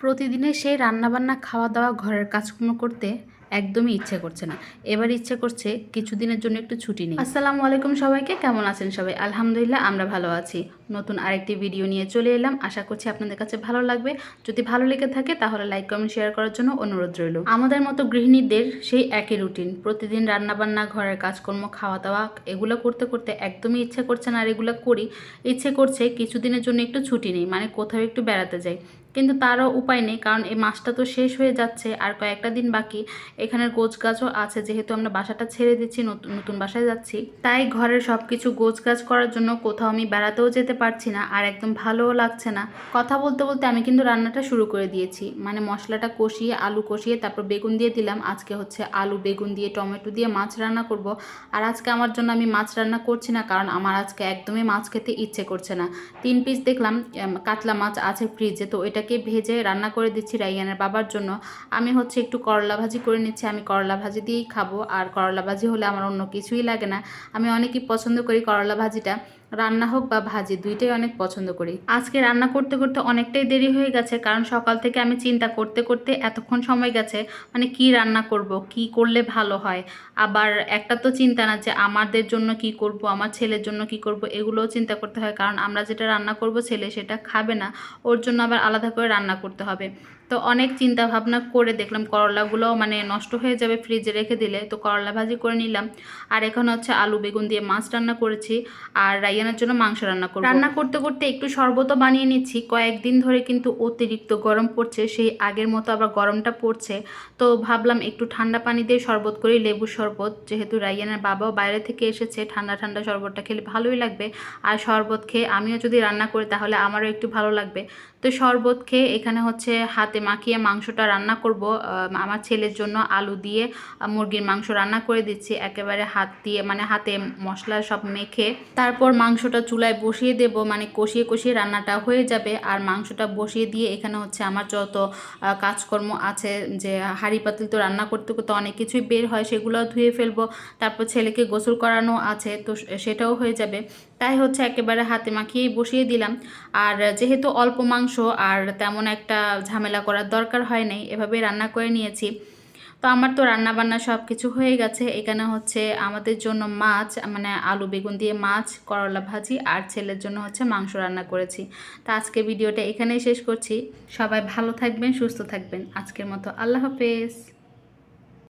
প্রতিদিনের সেই রান্নাবান্না খাওয়া দাওয়া ঘরের কাজকর্ম করতে একদমই ইচ্ছে করছে না। এবার ইচ্ছে করছে কিছুদিনের জন্য একটু ছুটি নিই। আসসালামু আলাইকুম সবাইকে, কেমন আছেন সবাই? আলহামদুলিল্লাহ আমরা ভালো আছি। নতুন আরেকটি ভিডিও নিয়ে চলে এলাম, আশা করছি আপনাদের কাছে ভালো লাগবে। যদি ভালো লেগে থাকে তাহলে লাইক কমেন্ট শেয়ার করার জন্য অনুরোধ রইল। আমাদের মতো গৃহিণীদের সেই একই রুটিন, প্রতিদিন রান্নাবান্না, ঘরের কাজকর্ম, খাওয়া দাওয়া এগুলো করতে করতে একদমই ইচ্ছে করছে না। আর এগুলো করি, ইচ্ছে করছে কিছুদিনের জন্য একটু ছুটি নিই, মানে কোথাও একটু বেড়াতে যাই। কিন্তু তারও উপায় নেই, কারণ এই মাসটা তো শেষ হয়ে যাচ্ছে, আর কয়েকটা দিন বাকি। এখানের গোছগাছও আছে, যেহেতু আমরা বাসাটা ছেড়ে দিচ্ছি, নতুন নতুন বাসায় যাচ্ছি, তাই ঘরের সব কিছু গোছগাছ করার জন্য কোথাও আমি বেড়াতেও যেতে পারছি না, আর একদম ভালোও লাগছে না। কথা বলতে বলতে আমি কিন্তু রান্নাটা শুরু করে দিয়েছি, মানে মশলাটা কষিয়ে, আলু কষিয়ে, তারপর বেগুন দিয়ে দিলাম। আজকে হচ্ছে আলু বেগুন দিয়ে টমেটো দিয়ে মাছ রান্না করব। আর আজকে আমার জন্য আমি মাছ রান্না করছি না, কারণ আমার আজকে একদমই মাছ খেতে ইচ্ছে করছে না। 3 পিস দেখলাম কাতলা মাছ আছে ফ্রিজে, তো এটাকে ভেজে রান্না করে দিচ্ছি রাইয়ানের বাবার জন্য। আমি হচ্ছে একটু করলা ভাজি করে নিচ্ছি, আমি করলা ভাজি দিয়েই খাবো। আর করলা ভাজি হলে আমার অন্য কিছুই লাগে না। আমি অনেকই পছন্দ করি করলা ভাজিটা, রান্না হোক বা ভাজি, দুইটাই অনেক পছন্দ করি। আজকে রান্না করতে করতে অনেকটাই দেরি হয়ে গেছে, কারণ সকাল থেকে আমি চিন্তা করতে করতে এতক্ষণ সময় গেছে, মানে কি রান্না করব, কি করলে ভালো হয়। আবার একটা তো চিন্তা না যে আমাদের জন্য কি করব, আমার ছেলের জন্য কি করব, এগুলোও চিন্তা করতে হয়, কারণ আমরা যেটা রান্না করব ছেলে সেটা খাবে না, ওর জন্য আবার আলাদা করে রান্না করতে হবে। তো অনেক চিন্তা ভাবনা করে দেখলাম করলাগুলোও মানে নষ্ট হয়ে যাবে ফ্রিজে রেখে দিলে, তো করলা ভাজি করে নিলাম। আর এখন হচ্ছে আলু বেগুন দিয়ে মাছ রান্না করেছি, আর রাইয়ানের জন্য মাংস রান্না করব। রান্না করতে করতে একটু শরবতও বানিয়ে নিচ্ছি। কয়েকদিন ধরে কিন্তু অতিরিক্ত গরম পড়ছে, সেই আগের মতো আবার গরমটা পড়ছে। তো ভাবলাম একটু ঠান্ডা পানি দিয়ে শরবত করি, লেবুর শরবত, যেহেতু রাইয়ানের বাবাও বাইরে থেকে এসেছে, ঠান্ডা ঠান্ডা শরবতটা খেলে ভালোই লাগবে। আর শরবত খেয়ে আমিও যদি রান্না করি তাহলে আমারও একটু ভালো লাগবে। তো শরবত খেয়ে এখানে হচ্ছে হাতে মাখিয়ে মাংসটা রান্না করব। আমার ছেলের জন্য আলু দিয়ে মুরগির মাংস রান্না করে দিচ্ছি, একেবারে হাত দিয়ে, মানে হাতে মশলা সব মেখে তারপর মাংসটা চুলায় বসিয়ে দেব, মানে কষিয়ে কষিয়ে রান্নাটা হয়ে যাবে। আর মাংসটা বসিয়ে দিয়ে এখানে হচ্ছে আমার যত কাজকর্ম আছে, যে হাঁড়ি পাতিল তো রান্না করতে করতে অনেক কিছুই বের হয়, সেগুলোও ধুয়ে ফেলবো। তারপর ছেলেকে গোসল করানো আছে, তো সেটাও হয়ে যাবে। তাই হচ্ছে একেবারে হাতে মাখিয়েই বসিয়ে দিলাম। আর যেহেতু অল্প মাংস, আর তেমন একটা ঝামেলা করার দরকার হয় নাই, এভাবে রান্না করে নিয়েছি। তো আমার তো রান্না বান্না সব কিছু হয়ে গেছে। এখানে হচ্ছে আমাদের জন্য মাছ, মানে আলু বেগুন দিয়ে মাছ, করলা ভাজি, আর ছেলের জন্য হচ্ছে মাংস রান্না করেছি। তো আজকে ভিডিওটা এখানেই শেষ করছি। সবাই ভালো থাকবেন, সুস্থ থাকবেন। আজকের মতো আল্লাহ হাফেজ।